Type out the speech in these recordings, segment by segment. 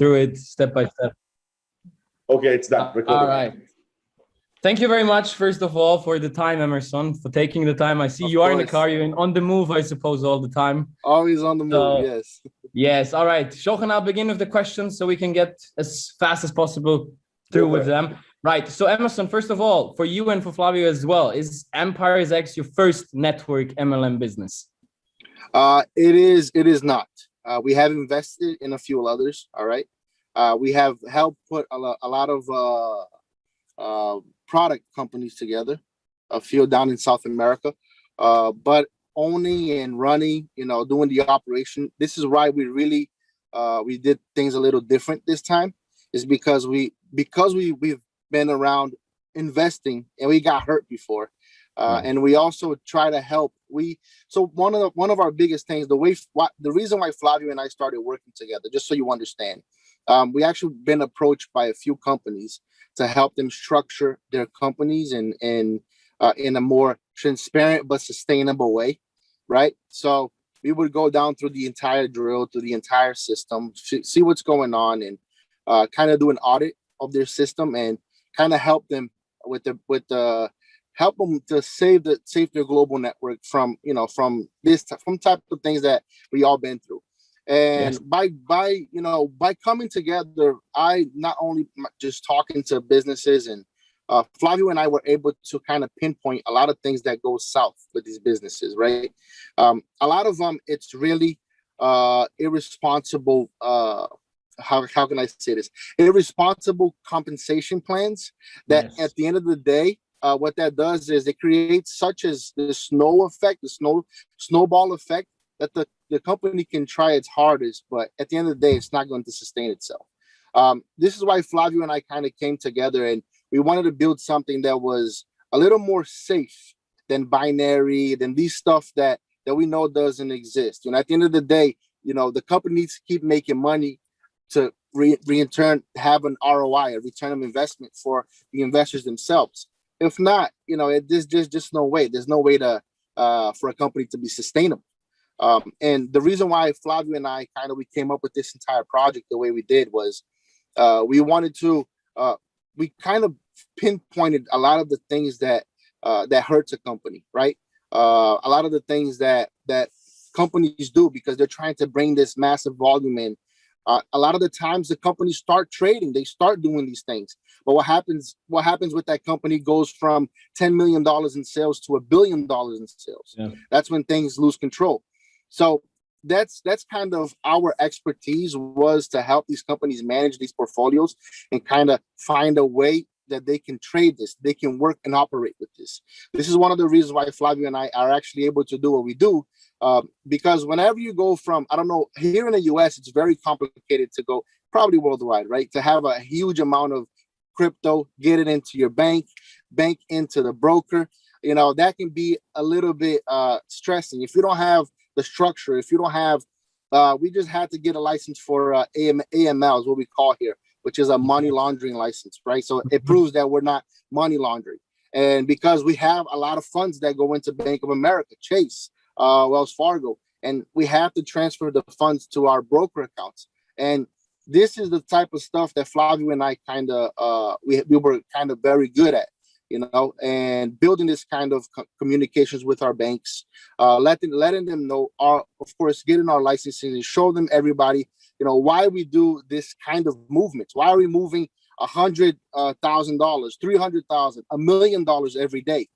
through it step by step. Okay, it's done. All right. Thank you very much, first of all, for the time, Emerson, for taking the time. I see you are in the car, you're on the move, I suppose, all the time. Always on the move, yes. Yes, all right. Shochen, I'll begin with the questions so we can get as fast as possible through with them. Right, so Emerson, first of all, for you and for Flavio as well, is EmpiresX your first network MLM business? It is not. We have invested in a few others, all right? We have helped put a lot of product companies together, a few down in South America, but owning and running, doing the operation. This is why we really we did things a little different this time, is because we've been around investing and we got hurt before, and we also try to help. So one of our biggest things, the reason why Flavio and I started working together, just so you understand, we actually been approached by a few companies to help them structure their companies in a more transparent but sustainable way, right? So we would go down through the entire drill, through the entire system, see what's going on, and kind of do an audit of their system and kind of help them help them to save their global network from type of things that we all been through. And by coming together, I not only just talking to businesses, and Flavio and I were able to kind of pinpoint a lot of things that go south with these businesses, right? A lot of them, it's really irresponsible. How can I say this? Irresponsible compensation plans that at the end of the day, what that does is it creates such as the snowball effect, that the company can try its hardest, but at the end of the day, it's not going to sustain itself. This is why Flavio and I kind of came together, and we wanted to build something that was a little more safe than binary, than these stuff that we know doesn't exist. At the end of the day, the company needs to keep making money to return, have an ROI, a return of investment for the investors themselves. If not, there's just no way. There's no way to for a company to be sustainable. And the reason why Flavio and I we came up with this entire project the way we did was we wanted to we kind of pinpointed a lot of the things that hurts a company, right? A lot of the things that companies do because they're trying to bring this massive volume in. A lot of the times the companies start trading, they start doing these things. But what happens with that company goes from $10 million in sales to $1 billion in sales. Yeah. That's when things lose control. So that's kind of our expertise, was to help these companies manage these portfolios and kind of find a way that they can trade this, they can work and operate with this. This is one of the reasons why Flavio and I are actually able to do what we do. Because whenever you go from, I don't know, here in the US, it's very complicated to go, probably worldwide, right? To have a huge amount of crypto, get it into your bank into the broker, that can be a little bit stressing. If you don't have the structure, if you don't have, we just had to get a license for AML is what we call here, which is a money laundering license, right? So it proves that we're not money laundering. And because we have a lot of funds that go into Bank of America, Chase, Wells Fargo, and we have to transfer the funds to our broker accounts. And this is the type of stuff that Flavio and I kind of, we were kind of very good at, and building this kind of communications with our banks, letting them know, of course, getting our licenses and show them everybody, why we do this kind of movements. Why are we moving $100,000, $300,000, $1 million every day?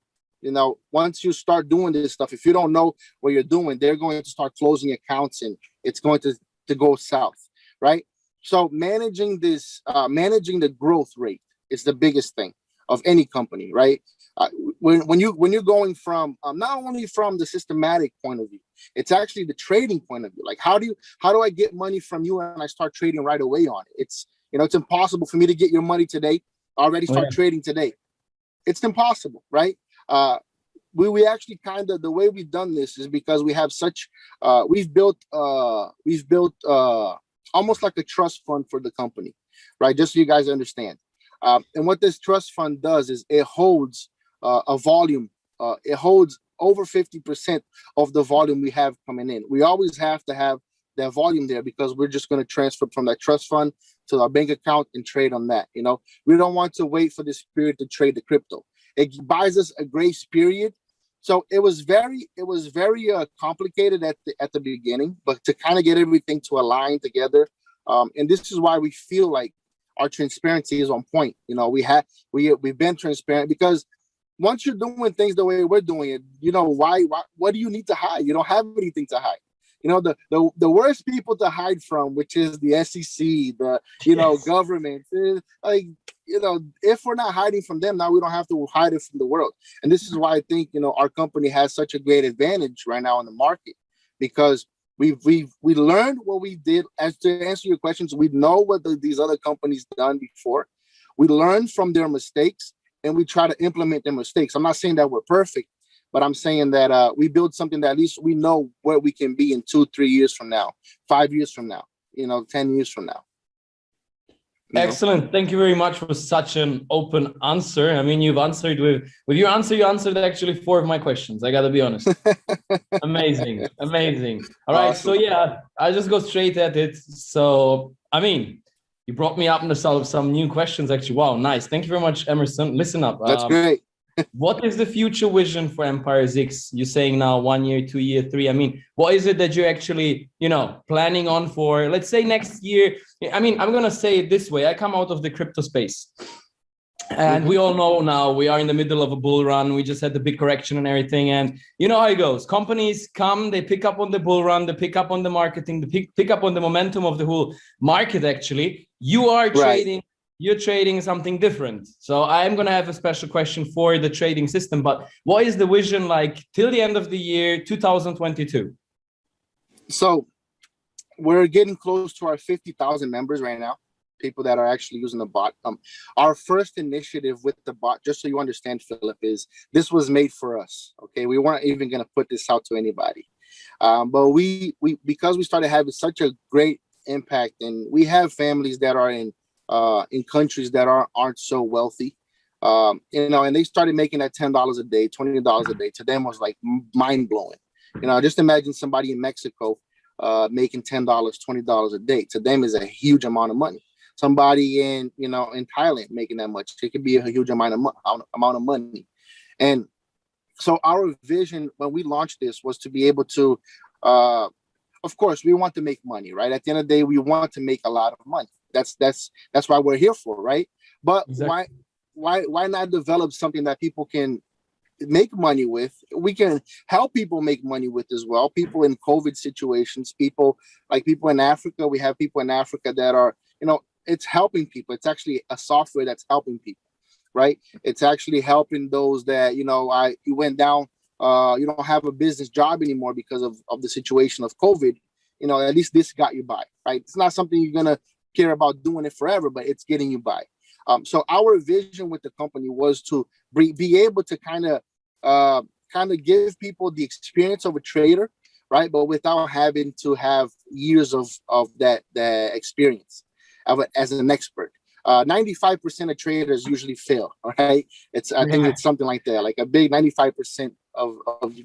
Once you start doing this stuff, if you don't know what you're doing, they're going to start closing accounts and it's going to go south, right? So managing this, managing the growth rate is the biggest thing of any company, right? When you're going from not only from the systematic point of view, it's actually the trading point of view. Like how do I get money from you and I start trading right away on it? It's it's impossible for me to get your money today, already start trading today. It's impossible, right? We actually kind of, the way we've done this is because we have such we've built almost like a trust fund for the company, right? Just so you guys understand. And what this trust fund does is it holds a volume. It holds over 50% of the volume we have coming in. We always have to have volume there because we're just going to transfer from that trust fund to our bank account and trade on that. You know, we don't want to wait for this period to trade the crypto. It buys us a grace period. So it was very complicated at the beginning, but to kind of get everything to align together. And this is why we feel like our transparency is on point. You know, we've been transparent because once you're doing things the way we're doing it, you know, what do you need to hide? You don't have anything to hide. You know, the worst people to hide from, which is the SEC, you know, government, like, you know, if we're not hiding from them, now we don't have to hide it from the world. And this is why I think, you know, our company has such a great advantage right now in the market, because we learned what we did. As to answer your questions, we know what these other companies done before. We learned from their mistakes and we try to implement their mistakes. I'm not saying that we're perfect, but I'm saying that we build something that at least we know where we can be in 2-3 years from now, 5 years from now, you know, 10 years from now. Excellent. Thank you very much for such an open answer. I mean, you've answered with your answer, you answered actually 4 of my questions. I got to be honest. Amazing. Amazing. All right. Awesome. So yeah, I'll just go straight at it. So, I mean, you brought me up into some new questions actually. Wow. Nice. Thank you very much, Emerson. Listen up. That's great. What is the future vision for EmpiresX? You're saying now 1 year, 2 year, 3. I mean, what is it that you're actually, you know, planning on for, let's say, next year? I mean, I'm going to say it this way. I come out of the crypto space. And we all know now we are in the middle of a bull run. We just had the big correction and everything. And you know how it goes. Companies come, they pick up on the bull run, they pick up on the marketing, they pick up on the momentum of the whole market, actually. You are trading. You're trading something different. So I'm going to have a special question for the trading system. But what is the vision like till the end of the year, 2022? So we're getting close to our 50,000 members right now, people that are actually using the bot. Our first initiative with the bot, just so you understand, Philip, is this was made for us. Okay, we weren't even going to put this out to anybody. But we because we started having such a great impact, and we have families that are in countries that aren't so wealthy, you know, and they started making that $10 a day, $20 a day. To them was like mind blowing. You know, just imagine somebody in Mexico making $10, $20 a day. To them is a huge amount of money. Somebody in, you know, in Thailand making that much, it could be a huge amount of money. And so our vision when we launched this was to be able to, of course, we want to make money, right? At the end of the day, we want to make a lot of money. That's why we're here for, right? But exactly. why not develop something that people can make money with? We can help people make money with as well. People in COVID situations, people in Africa. We have people in Africa that are, you know, it's helping people. It's actually a software that's helping people, right? It's actually helping those that, you know, you went down, you don't have a business job anymore because of the situation of COVID. You know, at least this got you by, right? It's not something you're gonna care about doing it forever, but it's getting you by. So our vision with the company was to be able to kind of give people the experience of a trader, right? But without having to have years of that experience as an expert. 95% of traders usually fail. All right, I think it's something like that, like a big 95% of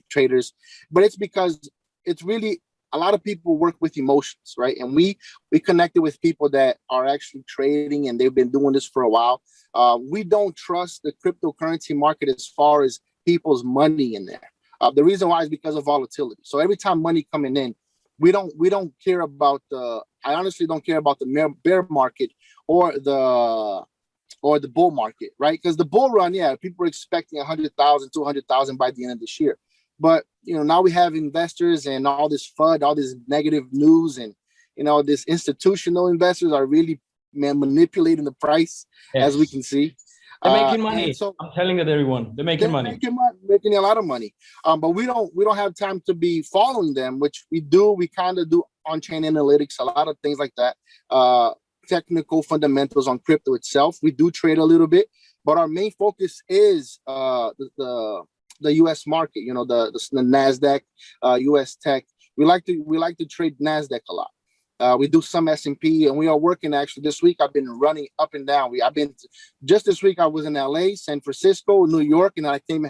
traders, but it's because it's really. A lot of people work with emotions, right? And we connected with people that are actually trading and they've been doing this for a while. We don't trust the cryptocurrency market as far as people's money in there. The reason why is because of volatility. So every time money coming in, we don't care about I honestly don't care about the bear market or the bull market, right? Because the bull run, yeah, people are expecting 100,000, 200,000 by the end of this year. But, you know, now we have investors and all this FUD, all this negative news, and, you know, this institutional investors are really manipulating the price, as we can see. They're making money. So, I'm telling it, everyone, they're making money. Making a lot of money. But we don't have time to be following them, which we do. We kind of do on-chain analytics, a lot of things like that. Technical fundamentals on crypto itself. We do trade a little bit, but our main focus is the U.S. market, you know, the NASDAQ, U.S. tech. We like to trade NASDAQ a lot. We do some S&P, and we are working actually this week. I've been running up and down. Just this week I was in L.A., San Francisco, New York, and I came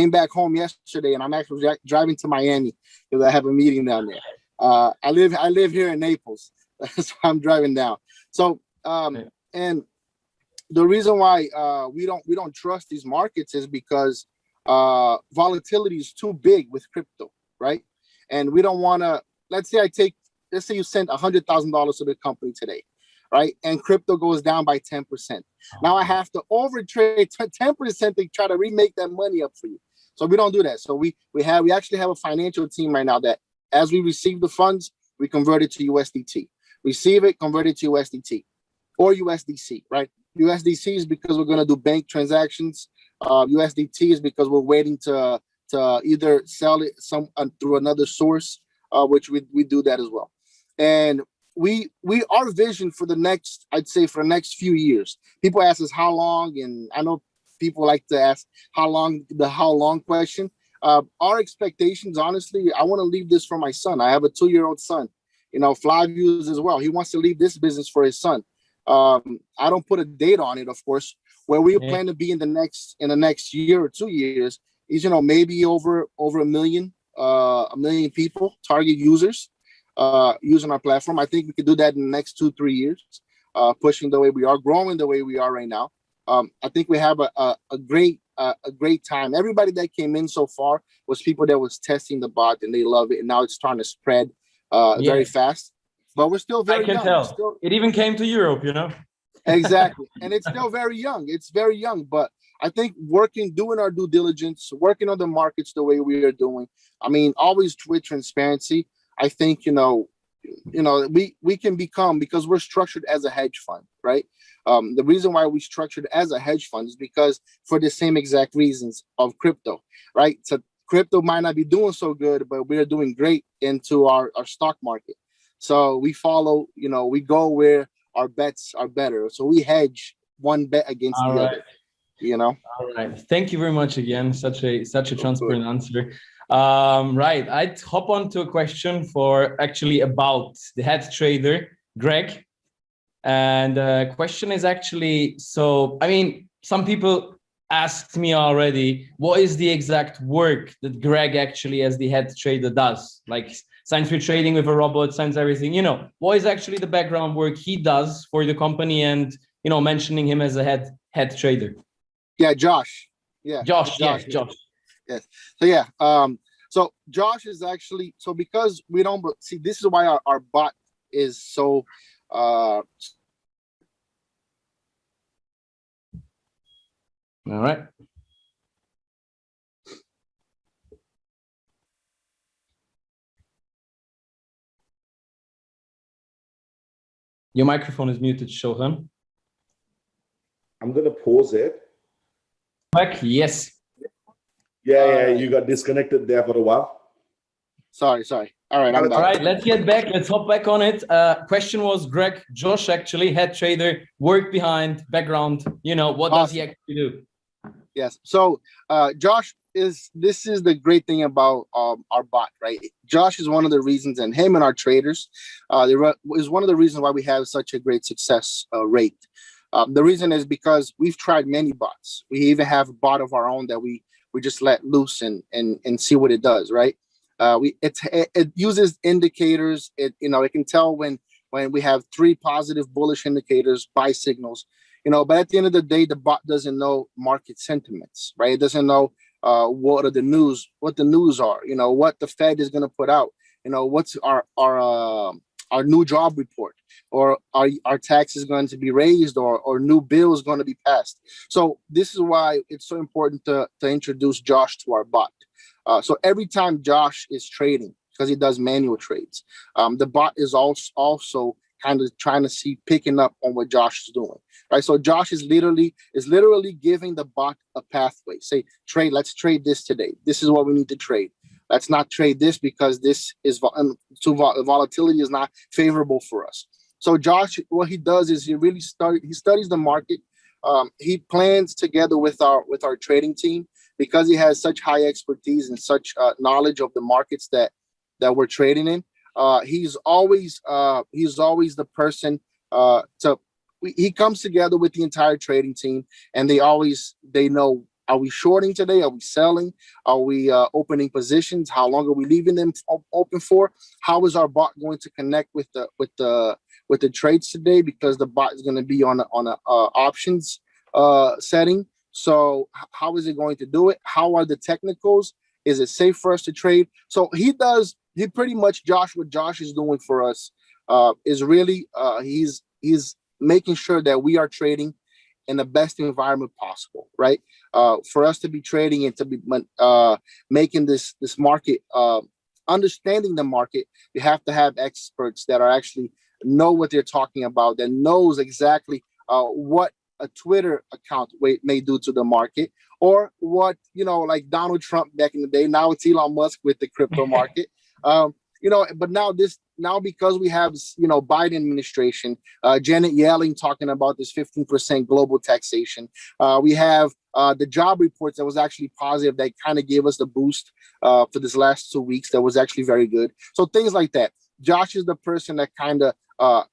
back home yesterday, and I'm actually driving to Miami because I have a meeting down there. I live here in Naples. That's why I'm driving down. So and the reason why we don't trust these markets is because volatility is too big with crypto, right? And we don't want to. Let's say you sent $100,000 to the company today, right? And crypto goes down by 10%. Now I have to overtrade 10% to try to remake that money up for you. So we don't do that. So we actually have a financial team right now that as we receive the funds, we convert it to USDT. Receive it, convert it to USDT or USDC, right? USDC is because we're going to do bank transactions. USDT is because we're waiting to either sell it through another source, which we do that as well. And our vision for the next, I'd say for the next few years, people ask us how long, and I know people like to ask how long question. Our expectations, honestly, I want to leave this for my son. I have a 2-year-old son, Flavius as well. He wants to leave this business for his son. I don't put a date on it, of course. Where we plan to be in the next year or 2 years is, maybe over a million people, target users, using our platform. I think we could do that in the next 2-3 years, pushing the way we are, growing the way we are right now. I think we have a great time. Everybody that came in so far was people that was testing the bot and they love it, and now it's starting to spread very fast. But we're still very young. I can tell. It even came to Europe, Exactly. And it's still very young. It's very young. But I think doing our due diligence, working on the markets the way we are doing, I mean, always with transparency, I think, we can become, because we're structured as a hedge fund, right? The reason why we structured as a hedge fund is because for the same exact reasons of crypto, right? So crypto might not be doing so good, but we're doing great into our stock market. So we follow, we go where our bets are better. So we hedge one bet against the other, All right. Thank you very much again. Such a transparent answer. Right. I'd hop on to a question about the head trader, Greg. And the question is actually, some people asked me already, what is the exact work that Greg actually as the head trader does? Like, since we're trading with a robot, since everything, what is actually the background work he does for the company, and, mentioning him as a head trader? Yeah, Josh. Yeah. Josh. Yes. So yeah. So Josh is actually, because we don't see, this is why our bot is so all right. Your microphone is muted, Shohan. I'm going to pause it. Back? Yes. Yeah, you got disconnected there for a while. Sorry. All right, I'm back. All right, let's get back. Let's hop back on it. Question was, Greg, Josh, actually, head trader, work behind, background, what does he actually do? Yes. So Josh this is the great thing about our bot, right? Josh is one of the reasons, and him and our traders is one of the reasons why we have such a great success rate. The reason is because we've tried many bots. We even have a bot of our own that we just let loose and see what it does, right? It uses indicators. It can tell when we have 3 positive bullish indicators, buy signals, but at the end of the day, the bot doesn't know market sentiments, right? It doesn't know what the news are, what the Fed is going to put out, what's our new job report, or our taxes going to be raised, or new bills going to be passed. So this is why it's so important to introduce Josh to our bot. So every time Josh is trading, because he does manual trades, the bot is also kind of trying to picking up on what Josh is doing, right? So Josh is literally giving the bot a pathway. Say, let's trade this today. This is what we need to trade. Let's not trade this because this is volatility is not favorable for us. So Josh, what he does is he studies the market. He plans together with our trading team, because he has such high expertise and such knowledge of the markets that we're trading in. He's always the person he comes together with the entire trading team, and they know Are we shorting today? Are we selling? Are we opening positions? How long are we leaving them open for? How is our bot going to connect with the trades today? Because the bot is going to be on a options setting. So how is it going to do it? How are the technicals? Is it safe for us to trade? So he pretty much, Josh, what Josh is doing for us is really he's making sure that we are trading in the best environment possible, right? For us to be trading and to be making this market, understanding the market, you have to have experts that are actually know what they're talking about, that knows exactly what a Twitter account may do to the market, or what, like Donald Trump back in the day. Now it's Elon Musk with the crypto market. But now because we have, Biden administration, Janet Yellen talking about this 15% global taxation. We have the job reports that was actually positive, that kind of gave us the boost for this last 2 weeks. That was actually very good. So things like that. Josh is the person that kind of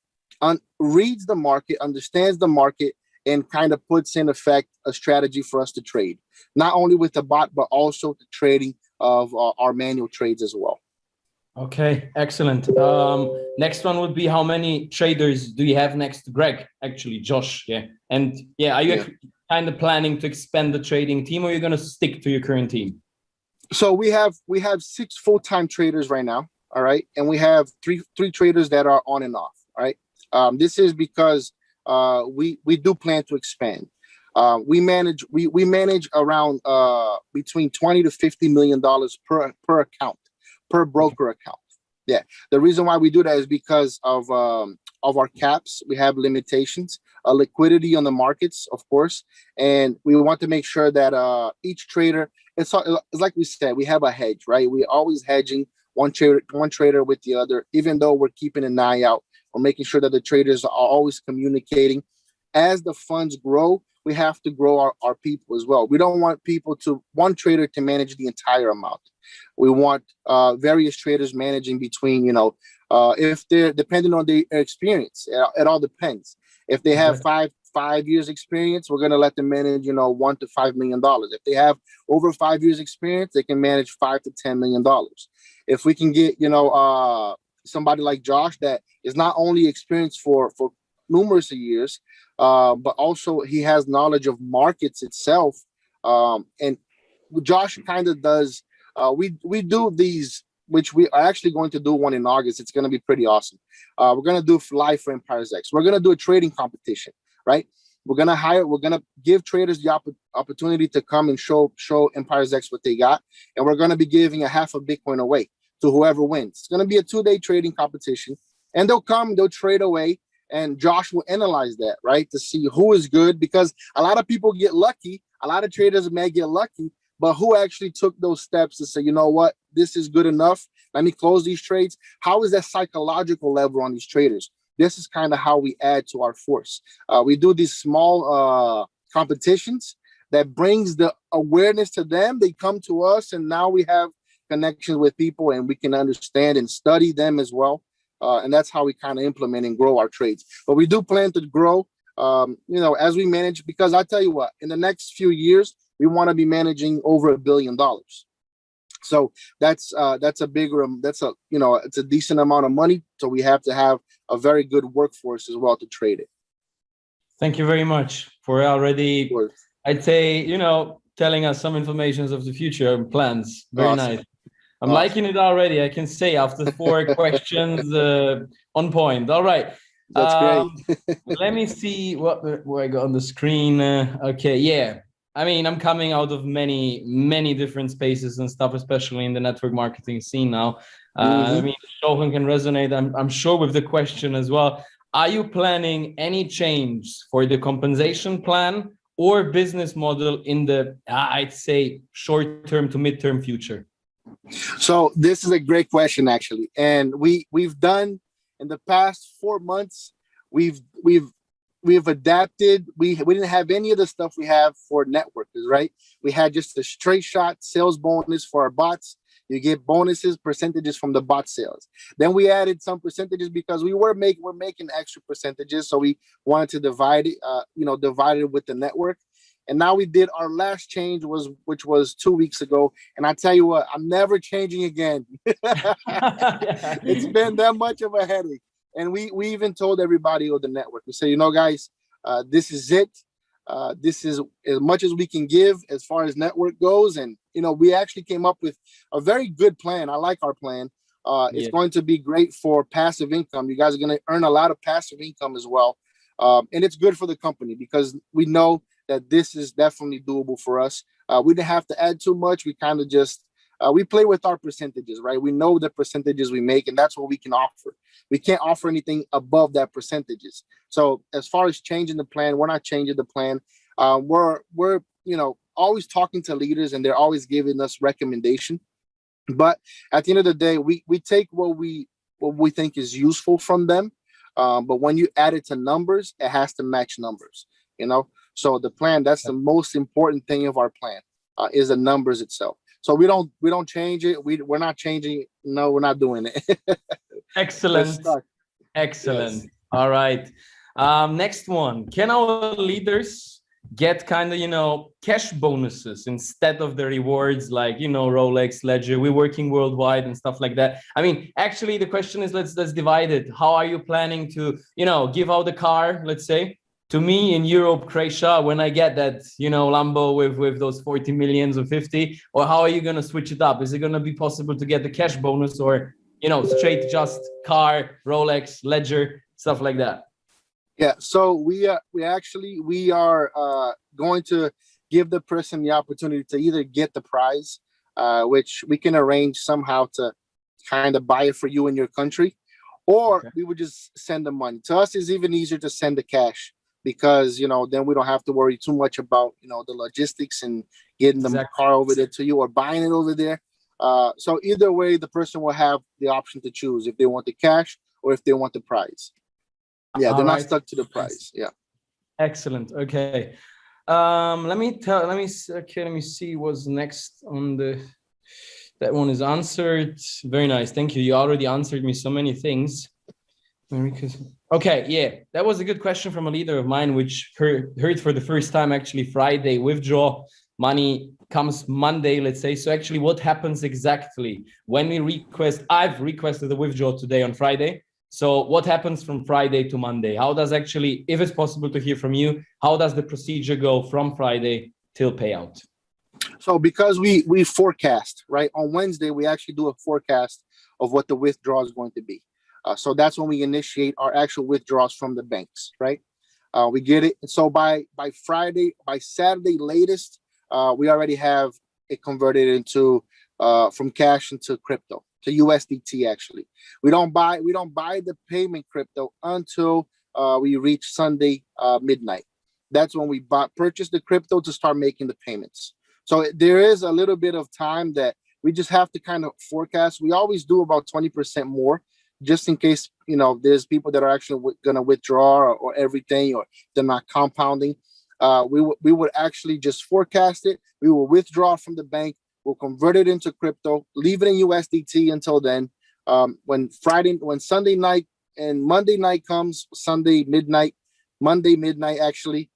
reads the market, understands the market, and kind of puts in effect a strategy for us to trade, not only with the bot, but also the trading of our manual trades as well. Okay, excellent. Next one would be, how many traders do you have next to Greg? Actually, Josh, yeah. And yeah, are you kind of planning to expand the trading team, or are you going to stick to your current team? So we have 6 full-time traders right now, all right? And we have three traders that are on and off, all right? This is because we do plan to expand. We manage around between $20 to $50 million per account, per broker account. Yeah. The reason why we do that is because of our caps. We have limitations, liquidity on the markets, of course, and we want to make sure that each trader, it's like we said, we have a hedge, right? We're always hedging one trader with the other, even though we're keeping an eye out. We're making sure that the traders are always communicating. As the funds grow, we have to grow our people as well. We don't want one trader to manage the entire amount. We want various traders managing between, if they're depending on their experience. It all depends. If they have five years experience, we're going to let them manage, $1 to $5 million. If they have over 5 years experience, they can manage $5 to $10 million. If we can get, somebody like Josh that is not only experienced for numerous years, but also he has knowledge of markets itself. And Josh kind of does, we do these, which we are actually going to do one in August. It's going to be pretty awesome. We're going to do live for EmpiresX. We're going to do a trading competition, right? We're going to give traders the opportunity to come and show EmpiresX what they got. And we're going to be giving a half a Bitcoin away to whoever wins. It's going to be a 2-day trading competition, and they'll trade away, and Josh will analyze that, right, to see who is good, because a lot of people get lucky. A lot of traders may get lucky, but who actually took those steps to say, you know what, this is good enough. Let me close these trades. How is that psychological level on these traders? This is kind of how we add to our force. We do these small competitions that brings the awareness to them. They come to us, and now we have connections with people, and we can understand and study them as well. And that's how we kind of implement and grow our trades. But we do plan to grow, as we manage, because I tell you what, in the next few years, we want to be managing over $1 billion. So it's a decent amount of money. So we have to have a very good workforce as well to trade it. Thank you very much for already, I'd say, telling us some information of the future plans. Very nice. I'm liking it already. I can say after 4 questions on point. All right. That's great. Let me see where I got on the screen. Okay. Yeah. I mean, I'm coming out of many, many different spaces and stuff, especially in the network marketing scene now. I mean, Shohan can resonate, I'm sure, with the question as well. Are you planning any change for the compensation plan or business model in the, I'd say, short-term to mid-term future? So this is a great question, actually. And we've done, in the past 4 months, we've adapted. We didn't have any of the stuff we have for networkers, right? We had just a straight shot sales bonus for our bots. You get percentages from the bot sales. Then we added some percentages because we're making extra percentages. So we wanted to divide it with the network. And now we did our last change, which was 2 weeks ago. And I tell you what, I'm never changing again. It's been that much of a headache. And we even told everybody on the network, we say, guys, this is it. This is as much as we can give as far as network goes. And, we actually came up with a very good plan. I like our plan. It's going to be great for passive income. You guys are going to earn a lot of passive income as well. And it's good for the company because we know that this is definitely doable for us. We didn't have to add too much. We kind of just, we play with our percentages, right? We know the percentages we make, and that's what we can offer. We can't offer anything above that percentages. So as far as changing the plan, we're not changing the plan. We're always talking to leaders, and they're always giving us recommendation. But at the end of the day, we take what we think is useful from them. But when you add it to numbers, it has to match numbers, So the plan, that's the most important thing of our plan, is the numbers itself. So we don't change it. We're not changing. No, we're not doing it. Excellent. Excellent. Yes. All right. Next one. Can our leaders get kind of, cash bonuses instead of the rewards like, Rolex, Ledger? We're working worldwide and stuff like that. I mean, actually, the question is, let's divide it. How are you planning to, give out the car, let's say, to me in Europe, Croatia, when I get that, Lambo with those 40 millions or 50, or how are you going to switch it up? Is it going to be possible to get the cash bonus or, straight just car, Rolex, Ledger, stuff like that? Yeah, so we are going to give the person the opportunity to either get the prize, which we can arrange somehow to kind of buy it for you in your country, or we would just send the money. To us, it's even easier to send the cash because, then we don't have to worry too much about, the logistics and getting the car over there to you or buying it over there. So either way, the person will have the option to choose if they want the cash or if they want the prize. Yeah, they're not stuck to the price. Yeah. Excellent. Okay. Let me see what's next on that one is answered. Very nice. Thank you. You already answered me so many things. Okay. Yeah. That was a good question from a leader of mine, which heard for the first time, actually Friday. Withdraw money comes Monday, let's say. So actually what happens exactly when we I've requested the withdrawal today on Friday. So what happens from Friday to Monday? How does actually, if it's possible to hear from you, how does the procedure go from Friday till payout? So because we forecast, right? On Wednesday, we actually do a forecast of what the withdrawal is going to be. So that's when we initiate our actual withdrawals from the banks, right? We get it. So by Saturday latest, we already have it converted into from cash into crypto. To USDT, actually. We don't buy the payment crypto until we reach Sunday midnight. That's when we purchase the crypto to start making the payments. So there is a little bit of time that we just have to kind of forecast. We always do about 20% more, just in case there's people that are actually going to withdraw or everything, or they're not compounding. We would actually just forecast it. We will withdraw from the bank. We'll convert it into crypto, leave it in USDT until then. When Sunday night and Monday night comes, Monday midnight actually,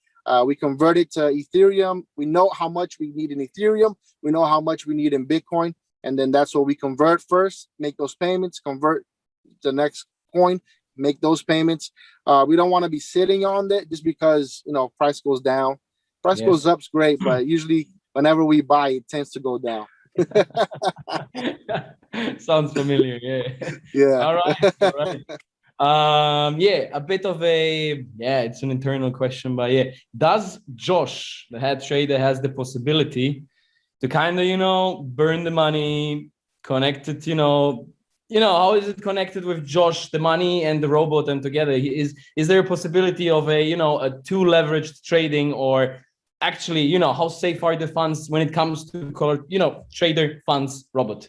we convert it to Ethereum. We know how much we need in Ethereum. We know how much we need in Bitcoin. And then that's what we convert first, make those payments, convert the next coin, make those payments. We don't want to be sitting on that just because, price goes down. Price goes up's great, but usually whenever we buy, it tends to go down. Sounds familiar. Yeah. Yeah. All right. A bit of it's an internal question, but does Josh, the head trader, has the possibility to kind of, burn the money, connect it, how is it connected with Josh, the money and the robot and together? Is there a possibility of a two leveraged trading, or actually, how safe are the funds when it comes to trader funds robot?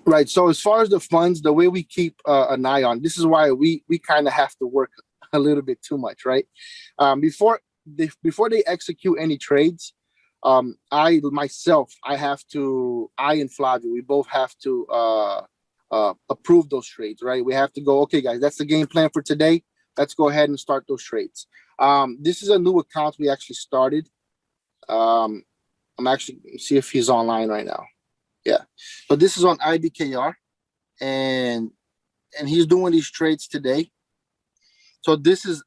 Right. So as far as the funds, the way we keep an eye on, this is why we kind of have to work a little bit too much, right? Before they execute any trades, I and Flavio, we both have to approve those trades, right? We have to go, okay, guys, that's the game plan for today. Let's go ahead and start those trades. This is a new account we actually started. I'm actually see if he's online right now. Yeah, but this is on IBKR, and he's doing these trades today. So this is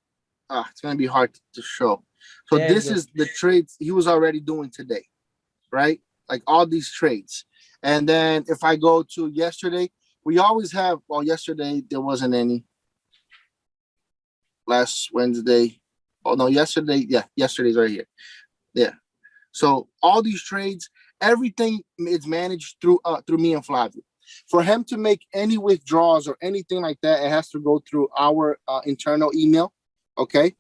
it's gonna be hard to show. So this is the trades he was already doing today, right? Like all these trades. And then if I go to yesterday, we always have, well, yesterday there wasn't any. Last Wednesday. Oh no, yesterday, yeah, yesterday's right here. Yeah. So all these trades, everything is managed through me and Flavio. For him to make any withdrawals or anything like that, it has to go through our internal email. Okay.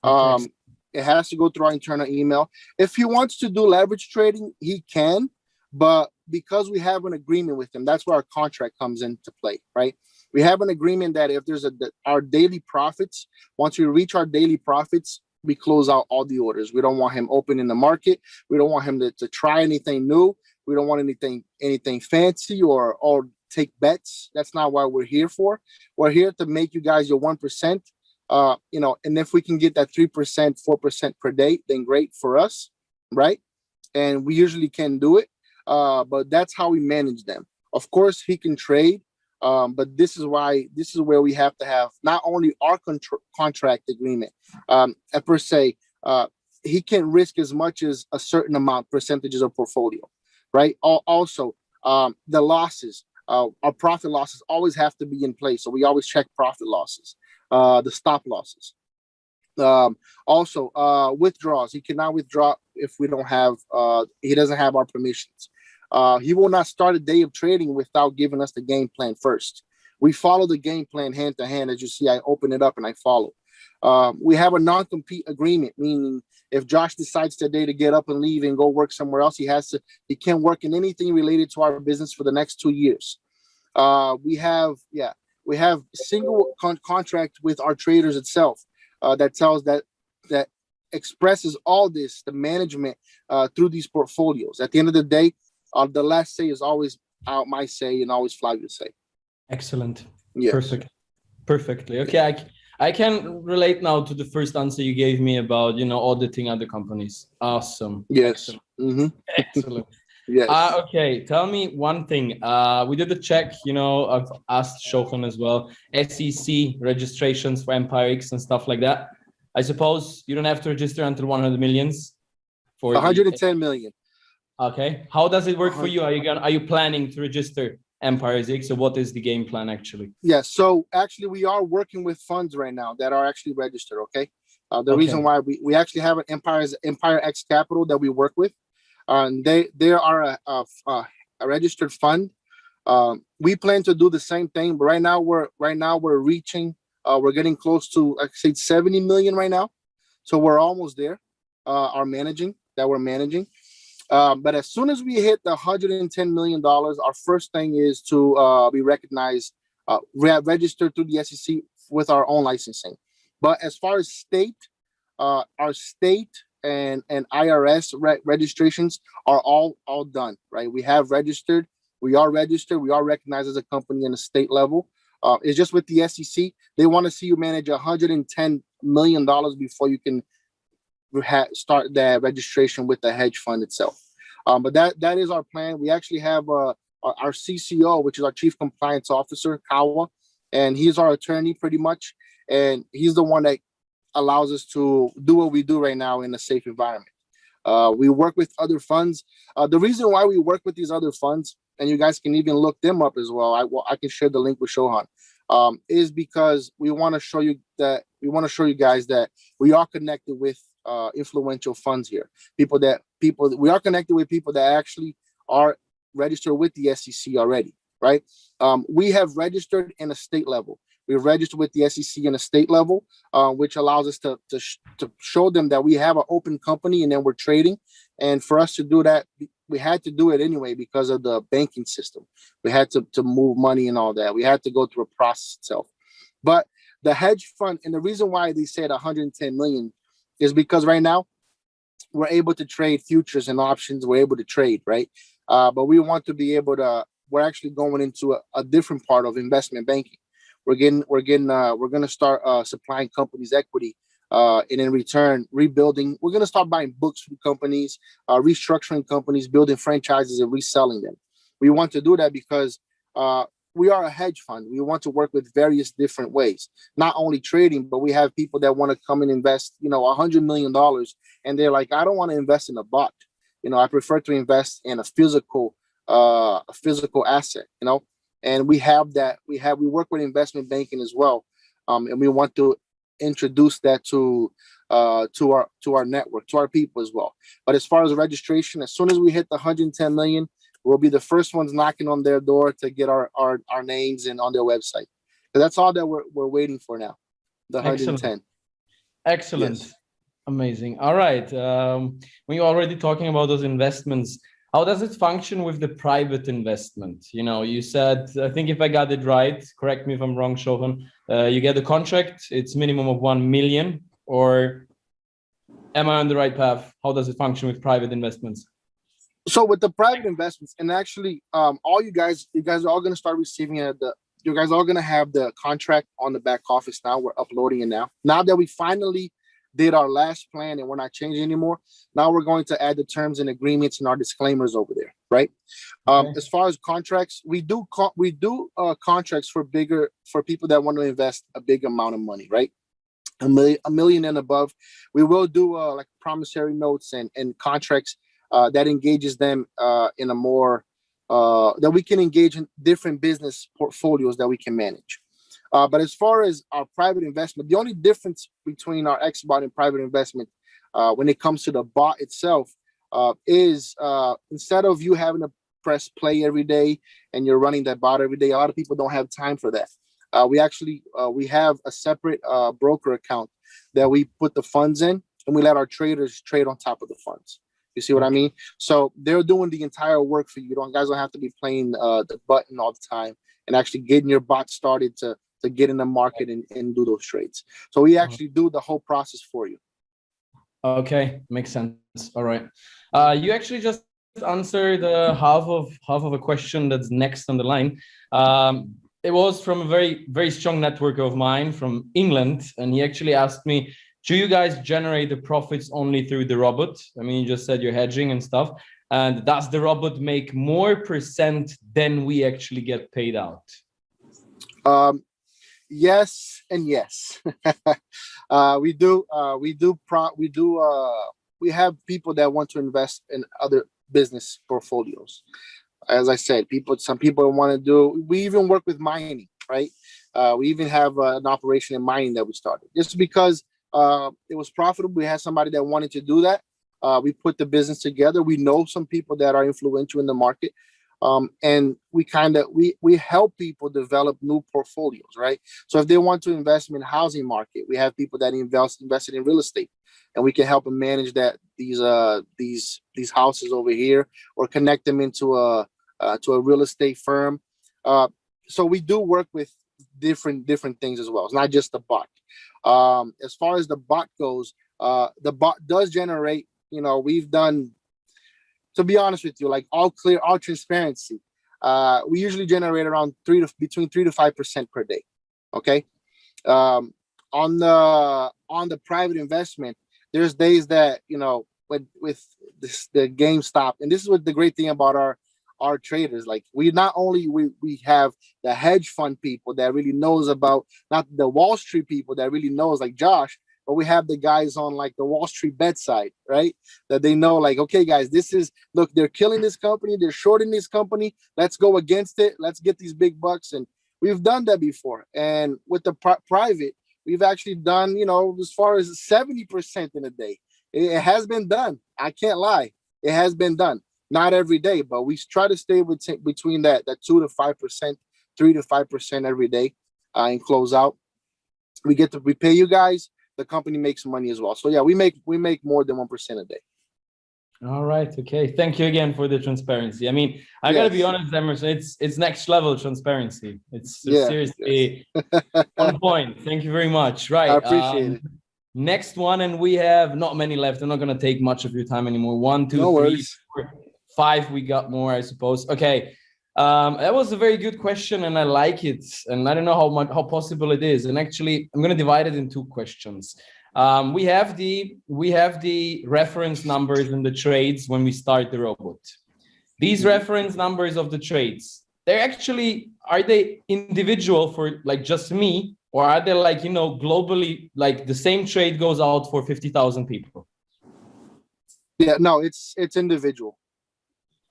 It has to go through our internal email. If he wants to do leverage trading, he can, but because we have an agreement with him, that's where our contract comes into play, right? We have an agreement that if there's our daily profits, once we reach our daily profits, we close out all the orders. We don't want him open in the market. We don't want him to try anything new. We don't want anything fancy or take bets. That's not what we're here for. We're here to make you guys your 1%. And if we can get that 3%, 4% per day, then great for us, right? And we usually can do it, but that's how we manage them. Of course, he can trade, but this is where we have to have not only our contract agreement, per se, he can risk as much as a certain amount, percentages of portfolio, right? Also, the losses, our profit losses always have to be in place. So we always check profit losses. The stop losses. Also, withdrawals. He cannot withdraw if we don't have, he doesn't have our permissions. He will not start a day of trading without giving us the game plan first. We follow the game plan hand to hand. As you see, I open it up and I follow. We have a non-compete agreement, meaning if Josh decides today to get up and leave and go work somewhere else, he can't work in anything related to our business for the next 2 years. We have single contract with our traders itself that tells that expresses all this, the management through these portfolios. At the end of the day, the last say is always my say and always Flavio's say. Excellent. Yes. Perfect. Perfectly. Okay. I can relate now to the first answer you gave me about, auditing other companies. Awesome. Yes. Excellent. Mm-hmm. Excellent. Yes. Okay. Tell me one thing. We did a check, I've asked Shohan as well, SEC registrations for EmpiresX and stuff like that. I suppose you don't have to register until 100 millions for 110 million. Okay. How does it work for you? Are you planning to register EmpiresX? So what is the game plan actually? Yeah. So actually we are working with funds right now that are actually registered. Okay. The reason why we actually have an EmpireX Capital that we work with. They are a registered fund. We plan to do the same thing, but right now we're reaching. We're getting close to, like, say, 70 million right now, so we're almost there. We're managing. But as soon as we hit the $110 million, our first thing is to be recognized, registered through the SEC with our own licensing. But as far as state, our state and IRS registrations are all done, right? We have registered. We are registered. We are recognized as a company in the state level. It's just with the SEC, they want to see you manage $110 million before you can start the registration with the hedge fund itself. But that is our plan. We actually have our CCO, which is our Chief Compliance Officer, Kawa, and he's our attorney pretty much. And he's the one that allows us to do what we do right now in a safe environment. We work with other funds. The reason why we work with these other funds, and you guys can even look them up as well. I can share the link with Shohan. Is because we want to show you guys that we are connected with influential funds here. We are connected with people that actually are registered with the SEC already, right? We have registered in a state level. We've registered with the SEC in a state level, which allows us to show them that we have an open company and then we're trading. And for us to do that, we had to do it anyway because of the banking system. We had to move money and all that. We had to go through a process itself. But the hedge fund, and the reason why they said 110 million is because right now we're able to trade futures and options. We're able to trade, right? But we want to be able to. We're actually going into a different part of investment banking. We're going to start supplying companies equity and in return, rebuilding. We're going to start buying books from companies, restructuring companies, building franchises, and reselling them. We want to do that because we are a hedge fund. We want to work with various different ways, not only trading, but we have people that want to come and invest, $100 million. And they're like, I don't want to invest in a bot. I prefer to invest in a physical asset, and we have that. We work with investment banking as well. And we want to introduce that to our network, to our people as well. But as far as registration, as soon as we hit the 110 million, we'll be the first ones knocking on their door to get our names and on their website. So that's all that we're waiting for now. The 110. Excellent. Yes. Amazing. All right. When you're already talking about those investments, how does it function with the private investment? You said, I think if I got it right, correct me if I'm wrong, Shohan, you get a contract, it's minimum of 1 million, or am I on the right path? How does it function with private investments? So with the private investments, and actually, all you guys are all going to start receiving you guys are all going to have the contract on the back office now. We're uploading it now. Now that we finally did our last plan and we're not changing anymore, now we're going to add the terms and agreements and our disclaimers over there, right? Okay. As far as contracts, we do contracts for people that want to invest a big amount of money, right? A million and above. We will do like promissory notes and contracts that engages them in a more that we can engage in different business portfolios that we can manage. But as far as our private investment, the only difference between our XBot and private investment when it comes to the bot itself is instead of you having to press play every day and you're running that bot every day, a lot of people don't have time for that. We have a separate broker account that we put the funds in, and we let our traders trade on top of the funds. You see what I mean? So they're doing the entire work for you. You guys don't have to be playing the button all the time and actually getting your bot started to get in the market and do those trades. So we actually do the whole process for you. Okay, makes sense. All right. You actually just answered half of a question that's next on the line. It was from a very, very strong network of mine from England, and he actually asked me, do you guys generate the profits only through the robot? I mean, you just said you're hedging and stuff. And does the robot make more percent than we actually get paid out? Yes and yes. We have people that want to invest in other business portfolios. As I said, some people want to do. We even work with mining, right? We even have an operation in mining that we started just because it was profitable. We had somebody that wanted to do that. We put the business together. We know some people that are influential in the market. And we help people develop new portfolios, right? So if they want to invest in the housing market, we have people that invested in real estate, and we can help them manage these houses over here, or connect them into a real estate firm. So we do work with different things as well. It's not just the bot. As far as the bot goes, the bot does generate. We've done. To be honest with you, like all transparency, we usually generate around between 3 to 5% per day. Okay. On the private investment, there's days that, with the GameStop, and this is what the great thing about our traders, like we have the hedge fund people that really knows about, not the Wall Street people that really knows, like Josh, but we have the guys on like the Wall Street bedside, right? That they know, like, okay, guys, look, they're killing this company, they're shorting this company. Let's go against it. Let's get these big bucks. And we've done that before. And with the private, we've actually done, as far as 70% in a day. It has been done. I can't lie. It has been done. Not every day, but we try to stay between that 2 to 5%, 3 to 5% every day, and close out. We pay you guys. The company makes money as well. So yeah, we make more than 1% a day. All right. Okay. Thank you again for the transparency. I mean, I gotta be honest, Emerson, it's next level transparency. It's seriously on point. Thank you very much. Right. I appreciate it. Next one, and we have not many left. I'm not gonna take much of your time anymore. 1, 2, 3, 4, 5. We got more, I suppose. Okay. That was a very good question, and I like it. And I don't know how possible it is. And actually, I'm going to divide it in 2 questions. We have the reference numbers in the trades when we start the robot. These reference numbers of the trades, are they individual for like just me, or are they like, globally, like the same trade goes out for 50,000 people? Yeah, no, it's individual.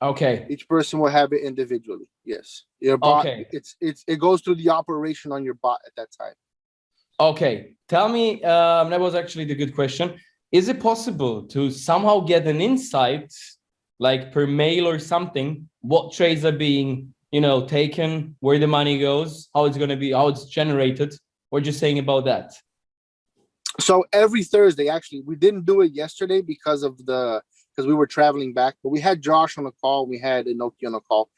Okay. Each person will have it individually. Yes. Your bot, Okay. it goes through the operation on your bot at that time. Okay. Tell me, that was actually the good question. Is it possible to somehow get an insight, like per mail or something, what trades are being, taken, where the money goes, how it's going to be, how it's generated? What you're saying about that? So every Thursday, actually, we didn't do it yesterday because we were traveling back, but we had Josh on the call. We had Inoki on the call.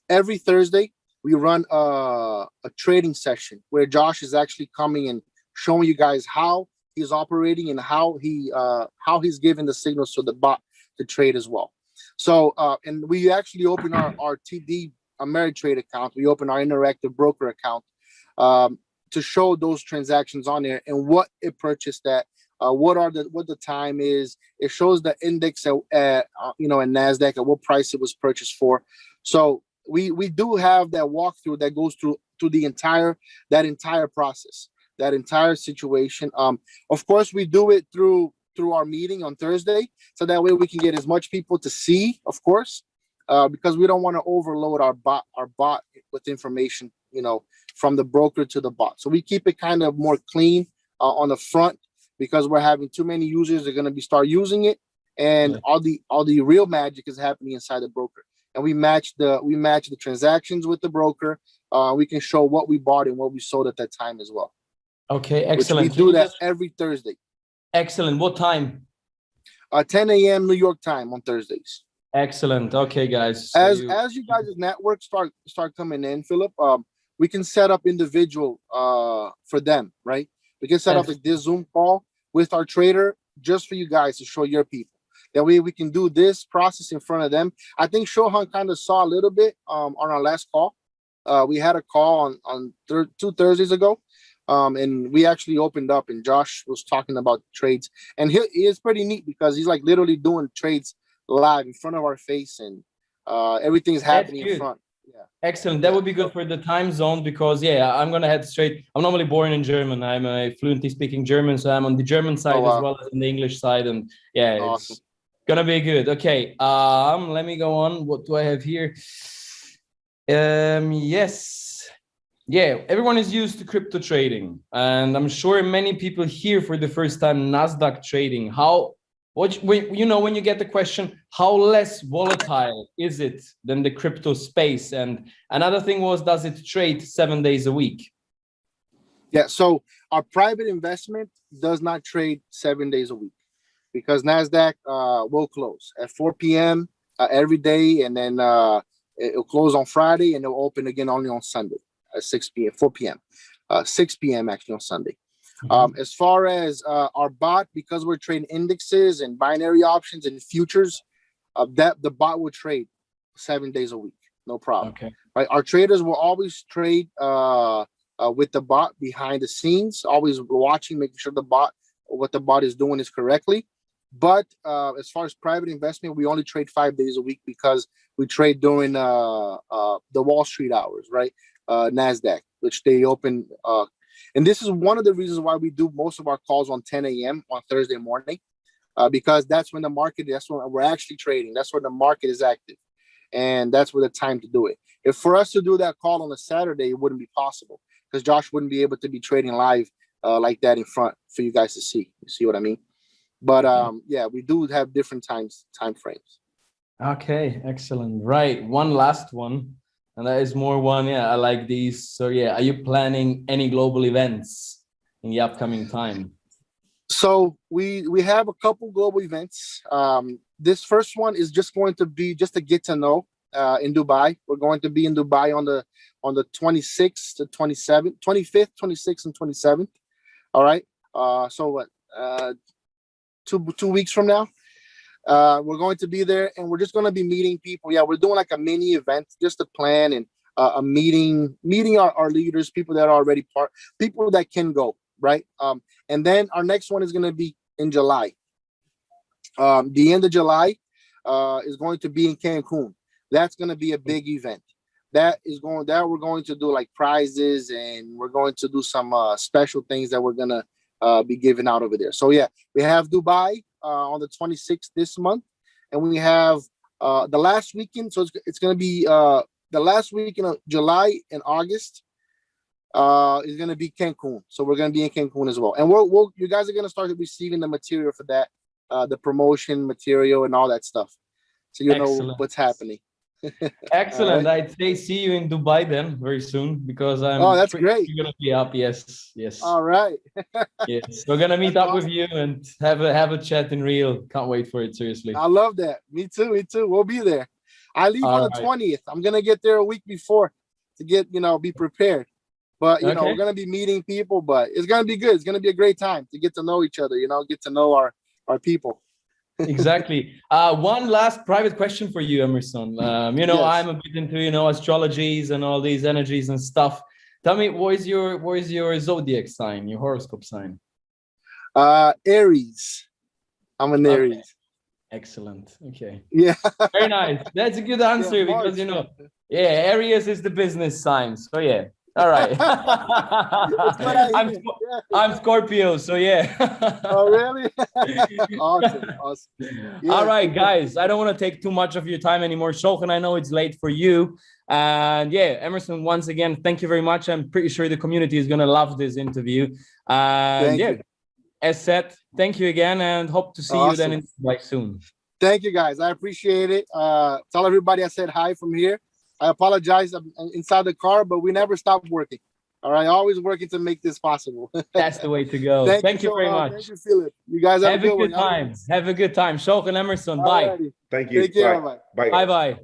Every Thursday, we run a trading session where Josh is actually coming and showing you guys how he's operating and how he's giving the signals to the bot to trade as well. So, and we actually open our TD Ameritrade account. We open our interactive broker account to show those transactions on there and what it purchased at, what the time is. It shows the index at NASDAQ at what price it was purchased for. So we do have that walkthrough that goes through the entire process, that entire situation. Of course, we do it through our meeting on Thursday, so that way we can get as much people to see, of course, because we don't want to overload our bot with information, from the broker to the bot. So we keep it kind of more clean on the front, because we're having too many users. They're going to start using it, and all the real magic is happening inside the broker. And we match the transactions with the broker. We can show what we bought and what we sold at that time as well. Okay, excellent. We do that every Thursday. Excellent. What time? 10 a.m. New York time on Thursdays. Excellent. Okay, guys. So as you guys' network start coming in, Philip, we can set up individual for them, right? We can set up like this Zoom call with our trader just for you guys to show your people. That way we can do this process in front of them. I think Shohan kind of saw a little bit on our last call. We had a call on 2 Thursdays ago, and we actually opened up, and Josh was talking about trades. And he is pretty neat because he's like literally doing trades live in front of our face, and everything's happening in front. Yeah. Excellent. That would be good for the time zone, because I'm gonna head straight. I'm normally born in German. I'm a fluently speaking German, so I'm on the German side as well as on the English side, and awesome. It's gonna be good. Okay. Let me go on. What do I have here? Yes. Yeah, everyone is used to crypto trading, and I'm sure many people here for the first time Nasdaq trading. When you get the question, how less volatile is it than the crypto space? And another thing was, does it trade 7 days a week? Yeah, so our private investment does not trade 7 days a week, because NASDAQ will close at 4 p.m. Every day, and then it'll close on Friday, and it'll open again only on Sunday at 6 p.m., 4 p.m., 6 p.m. actually on Sunday. As far as our bot, because we're trading indexes and binary options and futures, that the bot will trade 7 days a week, no problem. Okay. Right, our traders will always trade with the bot behind the scenes, always watching, making sure what the bot is doing is correctly. But as far as private investment, we only trade 5 days a week, because we trade during the Wall Street hours, right? NASDAQ, which they open. And this is one of the reasons why we do most of our calls on 10 a.m. on Thursday morning, because that's when that's when we're actually trading. That's when the market is active. And that's where the time to do it. If for us to do that call on a Saturday, it wouldn't be possible, because Josh wouldn't be able to be trading live like that in front for you guys to see. You see what I mean? But we do have different time frames. Okay, excellent. Right. One last one. And that is more one. I like these. So are you planning any global events in the upcoming time? So we have a couple global events. This first one is just going to be just to get to know in Dubai. We're going to be in Dubai on the 26th to 27th, 25th, 26th, and 27th. All right. So what? 2 weeks from now. We're going to be there, and we're just going to be meeting people. We're doing like a mini event, just a plan, and a meeting our leaders, people that are already people that can go. right? And then our next one is going to be in July. The end of July is going to be in Cancun. That's going to be a big event. That we're going to do like prizes, and we're going to do some special things that we're going to be giving out over there. So yeah, we have Dubai on the 26th this month, and we have the last weekend. So it's going to be the last weekend of July and August is going to be Cancun. So we're going to be in Cancun as well. And you guys are going to start receiving the material for that, the promotion material and all that stuff. So you know what's happening. Excellent. Right. I'd say see you in Dubai then very soon, because I'm that's great. You're gonna be up. Yes. All right. Yes. We're gonna meet up with you and have a chat in real. Can't wait for it, seriously. I love that. Me too. We'll be there. I leave on the 20th. I'm gonna get there a week before to get, be prepared. But we're gonna be meeting people, but it's gonna be good. It's gonna be a great time to get to know each other, get to know our people. Exactly. One last private question for you, Emerson. Yes. I'm a bit into, astrologies and all these energies and stuff. Tell me, what is your zodiac sign, your horoscope sign? Aries. I'm an Aries. Okay. Excellent. Okay. Yeah. Very nice. That's a good answer, because Aries is the business sign. So yeah. All right. I'm Scorpio, so yeah. Oh, really? Awesome. Yeah. All right, guys. I don't want to take too much of your time anymore. Shulchan, I know it's late for you. And Emerson, once again, thank you very much. I'm pretty sure the community is going to love this interview. And thank you. As said, thank you again, and hope to see you then in Dubai soon. Thank you, guys. I appreciate it. Tell everybody I said hi from here. I apologize. I'm inside the car, but we never stop working. All right, always working to make this possible. That's the way to go. Thank you very much. Thank you, Philip. You guys have a good time. Have a good time. Shulchan, Emerson. Bye. Thank you. Take care. Bye. Bye.